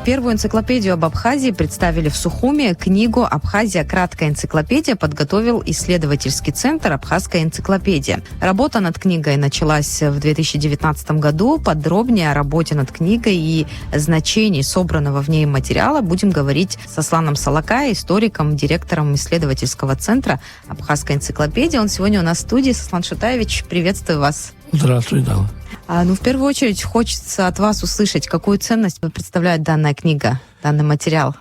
Первую энциклопедию об Абхазии представили в Сухуми. Книгу «Абхазия. Краткая энциклопедия» подготовил исследовательский центр «Абхазская энциклопедия». Работа над книгой началась в 2019 году. Подробнее о работе над книгой и значении собранного в ней материала будем говорить с Асланом Салакай, историком, директором исследовательского центра «Абхазская энциклопедия». Он сегодня у нас в студии. Аслан Шутаевич, приветствую вас. Здравствуй, Дала. В первую очередь хочется от вас услышать, какую ценность представляет данная книга, данный материал.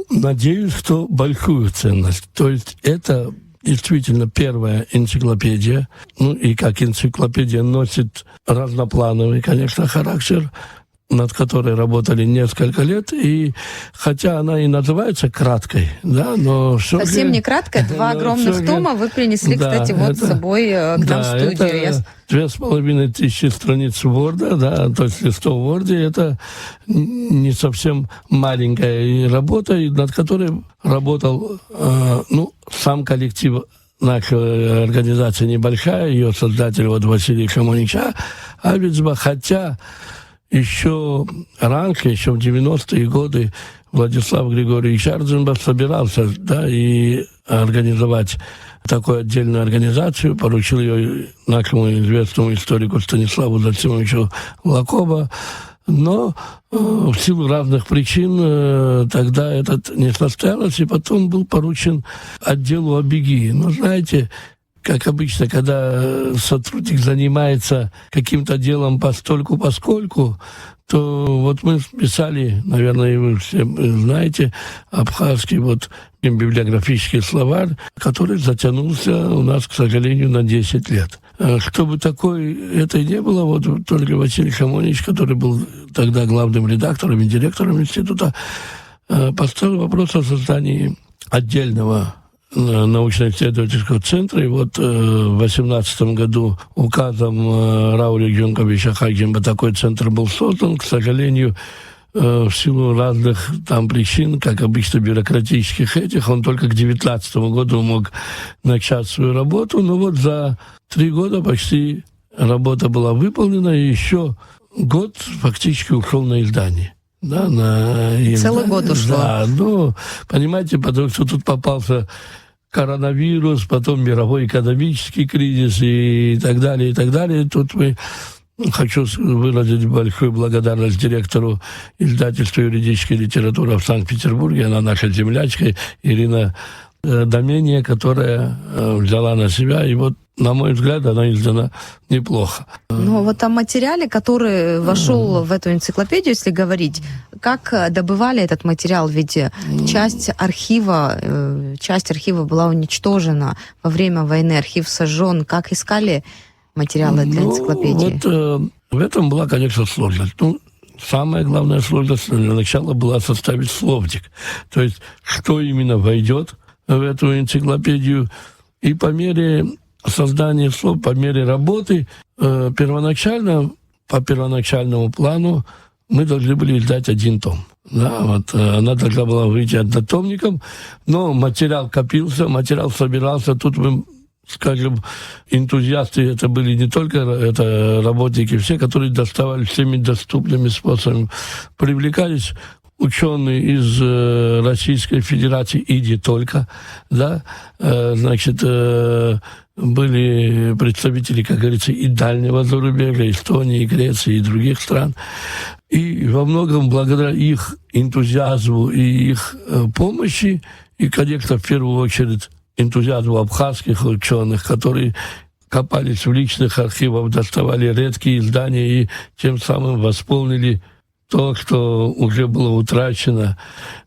Надеюсь, что большую ценность. То есть это действительно первая энциклопедия. И как энциклопедия носит разноплановый, конечно, характер, над которой работали несколько лет, и хотя она и называется краткой, да, но совсем не краткая, 2 огромных тома вы принесли, кстати, с собой к нам в студию. Это 2500 страниц Word, да, то есть листов в Word, это не совсем маленькая работа, над которой работал, сам коллектив. Наша организация небольшая, ее создатель Василий Шамонича, хотя еще раньше, еще в 90-е годы, Владислав Григорьевич Арзенбах собирался, и организовать такую отдельную организацию, поручил ее нашему известному историку Станиславу Зосимовичу Лакоба, но в силу разных причин тогда это не состоялось, и потом был поручен отделу Абиги. Знаете, как обычно, когда сотрудник занимается каким-то делом постольку-поскольку, то мы писали, наверное, вы все знаете, абхазский библиографический словарь, который затянулся у нас, к сожалению, на 10 лет. Что бы такое это и не было, только Василий Шамонич, который был тогда главным редактором и директором института, поставил вопрос о создании отдельного научно-исследовательского центра. И в 2018 году указом Рауля Гюнковича Хагимба такой центр был создан. К сожалению, в силу разных причин, как обычно бюрократических он только к 2019 году мог начать свою работу. Но за 3 года почти работа была выполнена, и еще год фактически ушел на издание. Целый год ушло. Да, понимаете, потому что тут попался коронавирус, потом мировой экономический кризис и так далее, и так далее. Тут хочу выразить большую благодарность директору издательства юридической литературы в Санкт-Петербурге, она наша землячка, Ирина Домения, которая взяла на себя, и на мой взгляд, она издана неплохо. О материале, который вошел в эту энциклопедию, если говорить, как добывали этот материал? Ведь часть архива была уничтожена во время войны, архив сожжен. Как искали материалы для энциклопедии? В этом была, конечно, сложность. Самая главная сложность для начала была составить словник. То есть, что именно войдет в эту энциклопедию. И по мере создания слов, по мере работы, по первоначальному плану мы должны были издать 1 том. Она должна была выйти однотомником, но материал копился, материал собирался. Тут мы, скажем, энтузиасты, это были не только работники, все, которые доставали всеми доступными способами, привлекались ученые из Российской Федерации и не только, были представители, как говорится, и дальнего зарубежья, Эстонии, Греции и других стран. И во многом благодаря их энтузиазму и их помощи, и, конечно, в первую очередь энтузиазму абхазских ученых, которые копались в личных архивах, доставали редкие издания и тем самым восполнили то, что уже было утрачено.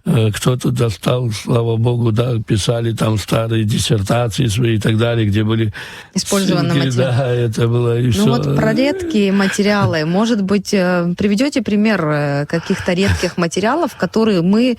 Кто-то достал, слава богу, писали там старые диссертации свои и так далее, где были использованы материалы. Да, это было и все. Про редкие материалы. Может быть, приведете пример каких-то редких материалов, которые мы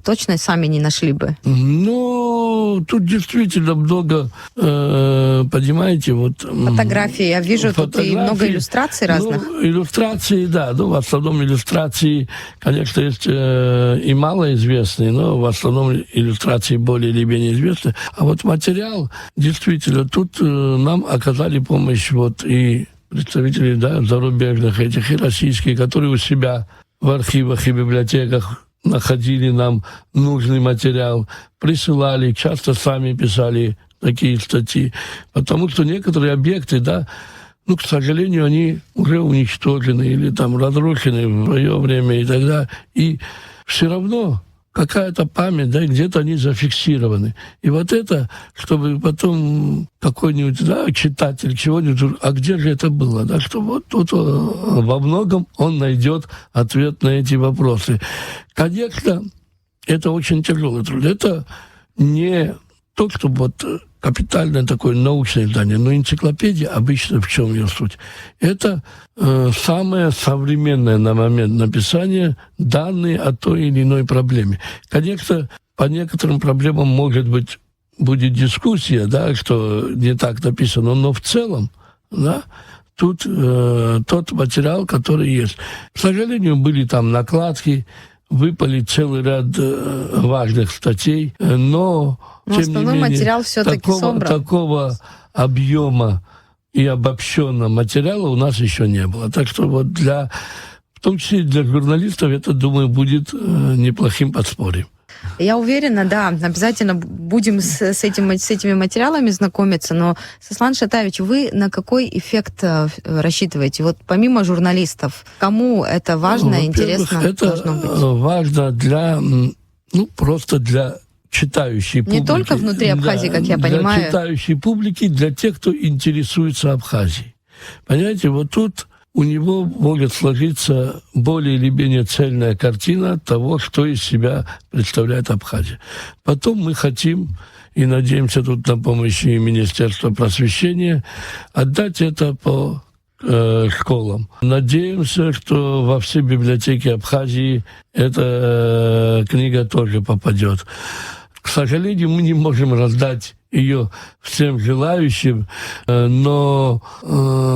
точно сами не нашли бы? Тут действительно много, понимаете, фотографии. Я вижу, тут и много иллюстраций разных. Иллюстрации, да. В основном иллюстрации, конечно, есть и малоизвестные, но в основном иллюстрации более или менее известны. А материал, действительно, тут нам оказали помощь и представители зарубежных этих, и российские, которые у себя в архивах и библиотеках находили нам нужный материал, присылали, часто сами писали такие статьи, потому что некоторые объекты, да, ну, к сожалению, они уже уничтожены или там разрушены в свое время и так далее. И все равно какая-то память, да, где-то они зафиксированы. И вот это, чтобы потом какой-нибудь, да, читатель чего-нибудь, а где же это было, да, что вот тут во многом он найдет ответ на эти вопросы. Конечно, это очень тяжелый труд. Это не то, что вот капитальное такое научное издание, но энциклопедия обычно в чем ее суть? Это самое современное на момент написания данные о той или иной проблеме. Конечно, по некоторым проблемам, может быть, будет дискуссия, да, что не так написано, но в целом, да, тут тот материал, который есть. К сожалению, были там накладки, выпали целый ряд важных статей, но тем основной не менее, материал все-таки собран. Такого объема и обобщенного материала у нас еще не было. Так что вот в том числе для журналистов, это, думаю, будет неплохим подспорьем. Я уверена, да, обязательно будем с этими материалами знакомиться, но, Сослан Шатавич, вы на какой эффект рассчитываете? Вот помимо журналистов, кому это важно, интересно должно быть? Это важно просто для читающей публики. Не только внутри Абхазии, как я понимаю. Для читающей публики, для тех, кто интересуется Абхазией. Понимаете, вот тут у него может сложиться более или менее цельная картина того, что из себя представляет Абхазия. Потом мы хотим, и надеемся тут на помощь и Министерства просвещения, отдать это по школам. Надеемся, что во все библиотеки Абхазии эта книга тоже попадет. К сожалению, мы не можем раздать ее всем желающим, но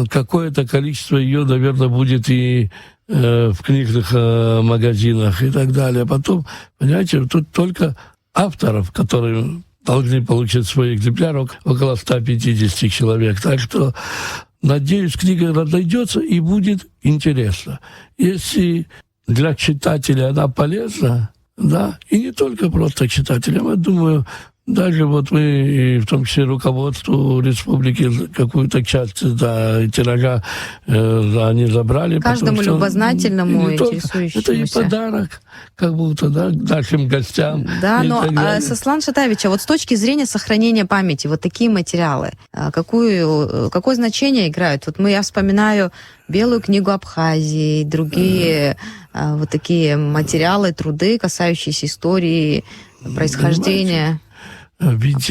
какое-то количество ее, наверное, будет и в книжных магазинах и так далее. Потом, понимаете, тут только авторов, которые должны получить свой экземпляр, около 150 человек. Так что, надеюсь, книга разойдется и будет интересно. Если для читателя она полезна, да, и не только просто читателям, я думаю, даже вот мы, в том числе руководству республики, какую-то часть тиража они забрали. Каждому любознательному, интересующемуся. Это и подарок, как будто, да, нашим гостям. Да, но, Сослан Шатавич, а вот с точки зрения сохранения памяти, вот такие материалы, какое значение играют? Вот я вспоминаю Белую книгу Абхазии, другие вот такие материалы, труды, касающиеся истории, происхождения. Ведь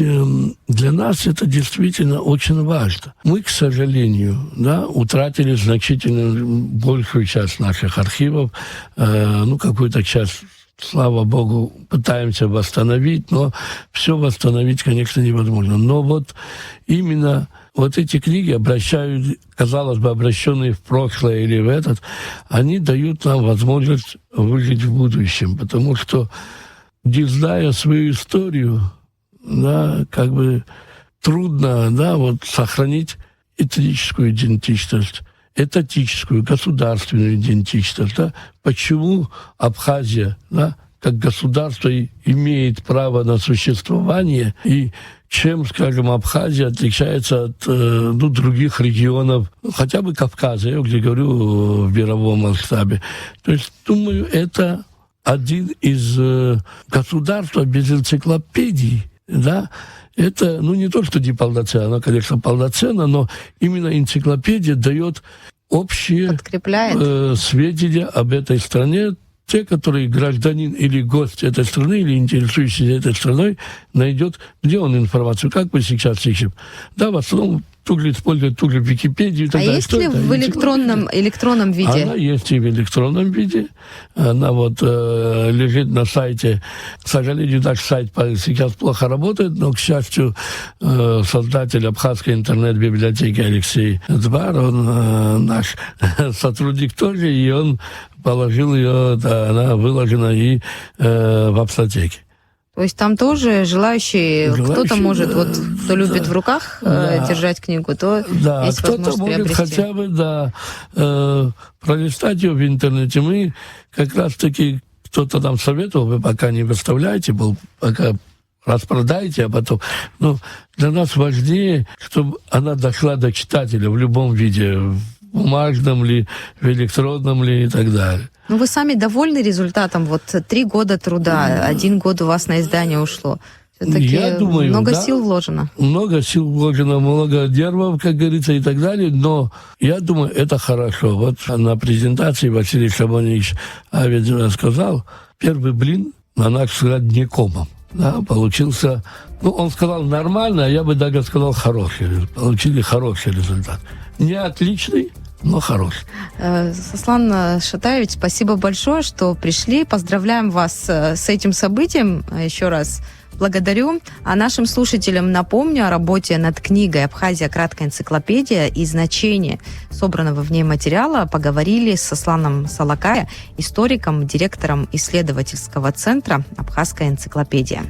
для нас это действительно очень важно. Мы, к сожалению, да, утратили значительно большую часть наших архивов, какую-то часть, слава богу, пытаемся восстановить, но все восстановить, конечно, невозможно. Но вот именно вот эти книги, казалось бы, обращенные в прошлое или в этот, они дают нам возможность выжить в будущем, потому что, не зная свою историю, да, как бы трудно, да, вот сохранить этническую идентичность, этатическую, государственную идентичность, да. Почему Абхазия, да, как государство имеет право на существование, и чем, скажем, Абхазия отличается от других регионов, хотя бы Кавказа, я где говорю в мировом масштабе. То есть, думаю, это один из государств без энциклопедий, да, это, не то, что неполноценно, она, конечно, полноценна, но именно энциклопедия дает общие сведения об этой стране. Те, которые гражданин или гость этой страны, или интересующийся этой страной, найдет, где он информацию, как мы сейчас ищем. Да, в основном используют ту же Википедию и так далее. Есть ли в электронном виде? Она есть и в электронном виде. Она лежит на сайте. К сожалению, наш сайт сейчас плохо работает, но, к счастью, создатель Абхазской интернет-библиотеки Алексей Цбар, он наш сотрудник тоже, и он положил ее, она выложена и в Апсотеке. То есть там тоже желающие кто-то может, кто любит в руках держать книгу, то есть кто-то возможность может приобрести. хотя бы, пролистать ее в интернете. Мы как раз-таки кто-то там советовал, вы пока не выставляйте, пока распродайте, а потом... Ну, для нас важнее, чтобы она дошла до читателя в любом виде, в бумажном ли, в электронном ли и так далее. Ну, вы сами довольны результатом? Вот 3 года труда, 1 год у вас на издание ушло. Все-таки Я думаю, много да, сил вложено. Много сил вложено, много нервов, как говорится, и так далее, но я думаю, это хорошо. Вот на презентации Василий Шабанович Аведин сказал, первый блин на наш родникомом. Да, получился, ну, он сказал нормально, а я бы даже сказал хороший. Получили хороший результат. Не отличный, но хороший. Сослан Шатаевич, спасибо большое, что пришли. Поздравляем вас с этим событием. Еще раз благодарю. А нашим слушателям напомню о работе над книгой «Абхазия. Краткая энциклопедия» и значение собранного в ней материала поговорили с Сосланом Салакая, историком, директором исследовательского центра «Абхазская энциклопедия».